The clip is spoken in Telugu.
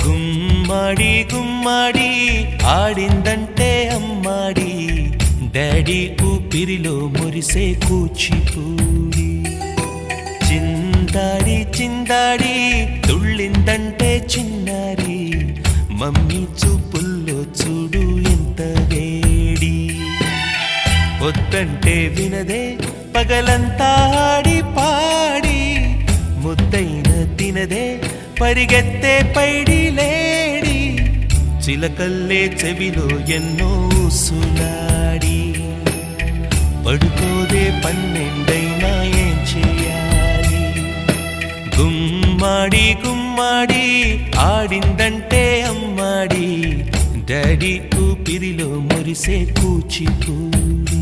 గుమ్మడి గుమ్మడి ఆడిందంటే అమ్మాడి డాడీ ఊపిరిలో మురిసే కూచిపూడి చిందాడి చిందాడి తుళ్ళిందంటే చిన్నారి మమ్మీ చూపుల్లో చూడు ఎంత వేడి వద్దంటే వినదే పగలంతా ఆడి పాడి ముద్దైన తినదే పరిగెత్తే పైడి లేడి చిలకల్లే చెవిలో ఎన్నో సులాడి పడుకోదే పన్నెండైనా ఏం చేయాలి గుమ్మాడి గుమ్మాడి ఆడిందంటే అమ్మాడి డాడీ ఊపిరిలో మురిసే కూచిపూడి